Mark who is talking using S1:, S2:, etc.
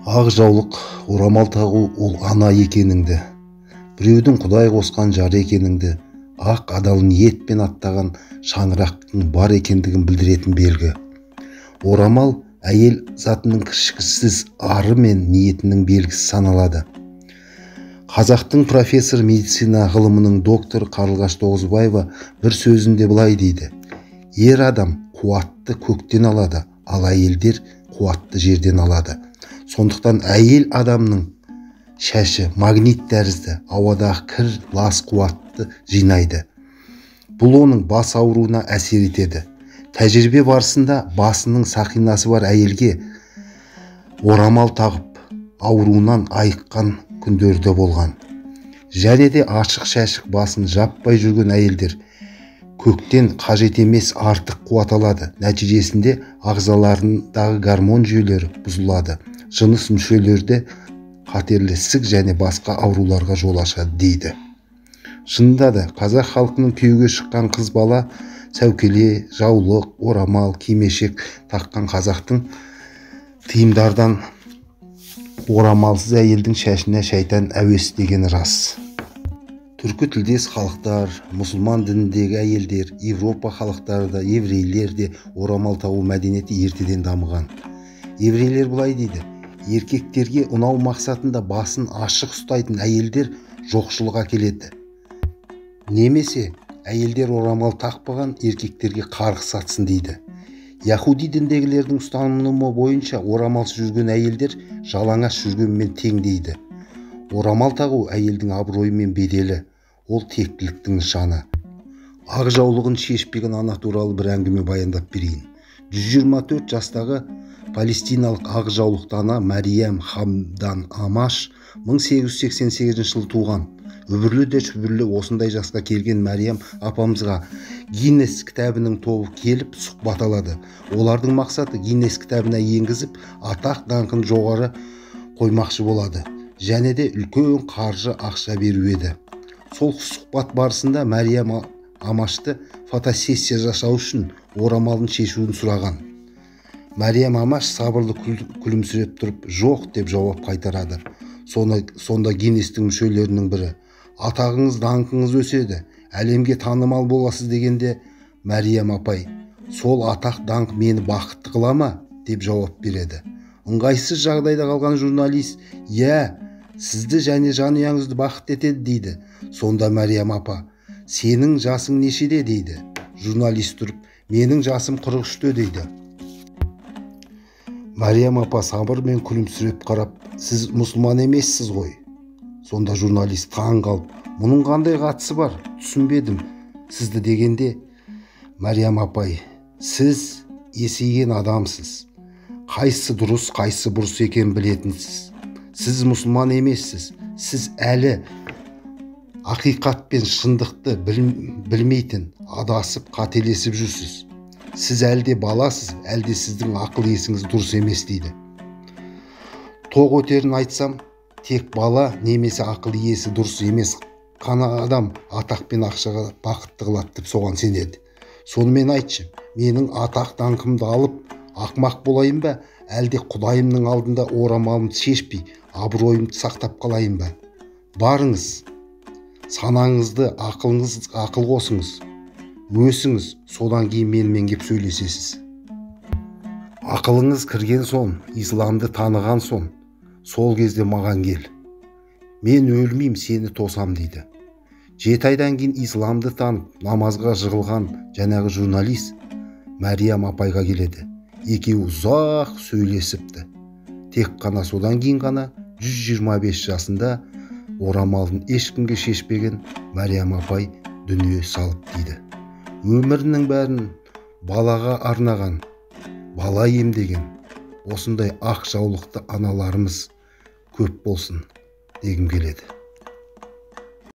S1: Ақ жаулық орамал тағу ол ана екеніңді, біреудің Құдай қосқан жар екеніңді, ақ адал ниетпен аттаған шаңырақтың бар екендігін білдіретін белгі. Орамал әйел затының кіршіксіз ары мен ниетінің белгісі саналады. Қазақтың профессор медицина ғылымының докторы Қарлығаш Тоғызбаева бір сөзінде былай дейді: ер адам қуатты көктен алады, ал әйелдер қуатты жерден алады. Сондықтан әйел адамның шашы магнит тәрізді, ауадағы кір, лас қуатты жинайды. Бұл оның бас ауруына әсер етеді. Тәжірибе барысында басының сақинасы бар әйелге орамал тағып ауруынан айыққан күндерде болған. Және де ашық-шашық басын жаппай жүрген әйелдер көктен қажет емес артық қуат алады. Нәтижесінде ағзаларындағы гормон жүйелері бұзылады. Жыныс мүшелерде қатерлі ісік және басқа ауруларға жол ашады дейді. Шынында да қазақ халқының күйеуге шыққан қыз бала сәукеле, жаулық, орамал, кимешек таққан қазақтың тиымдардан орамалсыз әйелдің шашына шайтан әуес деген рас. Түркі тілдес халықтар, мұсылман дініндегі әйелдер, Европа халықтары да, еврейлер де орамал тағу мәдениеті ертеден дамыған. Еврейлер былай дейді: еркектерге ұнау мақсатында басын ашық ұстайтын әйелдер жоқшылық әкеледі. Немесе әйелдер орамал тақпаған еркектерге қарғыс атсын дейді. Яхуди діндегілердің ұстанымы бойынша орамалсыз жүрген әйелдер жалаңаш жүргенмен тең дейді. Орамал тағу әйелдің абыройы мен беделі, ол тектіліктің нышаны. Ақ жаулығын шешпеген ана туралы бір әңгіме баяндап берейін. 124 жастағы палестиналық ақ жаулықты ана Мариям Хамдан Амаш 1888 жылы туған. Үбірлі де шүбірлі осындай жасқа келген Мариям апамызға Гиннес кітабының тобы келіп сұхбат алады. Олардың мақсаты Гиннес кітабына енгізіп атақ даңқын жоғары қоймақшы болады. Және де үлкен қаржы ақша беру еді. Сол сұхбат барысында Мариям Амашты фотосессия жасау үшін орамалын шешуін сұраған. Мариям Амаш сабырлы күлімсіреп тұрып жоқ деп жауап қайтарады. Сонда Гиннестің мүшелерінің бірі: атағыңыз даңқыңыз өседі, әлемге танымал боласыз дегенде Мариям апай: сол атақ даңқ мені бақытты қыла ма деп жауап береді. Ыңғайсыз жағдайда қалған журналист: иә, сізді және жанұяңызды бақытты етеді дейді. Сонда Мариям апа: сенің жасың нешеде дейді. Журналист тұрып: менің жасым 43-те дейді. Мариям апа сабырмен күлімсіреп қарап: сіз мұсылман емессіз ғой. Сонда журналист таң қалып: мұның қандай қатысы бар, түсінбедім сізді дегенде Мариям апай: сіз есейген адамсыз, қайсы дұрыс қайсы бұрыс екенін білетінсіз. Сіз мұсылман емессіз, сіз әлі ақиқат пен шындықты білмейтін, адасып қателесіп жүрсіз. Сіз әлде баласыз, әлде сіздің ақыл есіңіз дұрыс емес дейді. Тоқ өтерін айтсам, тек бала немесе ақыл иесі дұрыс емес қана адам атақ пен ақшаға бақытты қылады деп соған сенеді. Сонымен айтшы, менің атақ даңқымды алып ақмақ болайын ба, әлде Құдайымның алдында орамалымды шешпей абыройымды сақтап қалайын ба? Барыңыз, санаңызды, ақыл қосыңыз, өсіңіз, содан кейін менімен кеп сөйлесесіз. Ақылыңыз кірген соң, исламды таныған соң, сол кезде маған кел. Мен өлмеймін, сені тосам дейді. 7 айдан кейін исламды танып, намазға жығылған жаңағы журналист Мариям апайға келеді. Екеуі ұзақ сөйлесіпті. Тек қана содан кейін ғана 125 жасында орамалын ешкімге шешпеген Мариям апай дүние салып дейді. Өмірінің бәрін балаға арнаған, бала емдеген осындай ақ жаулықты аналарымыз көп болсын дегім келеді.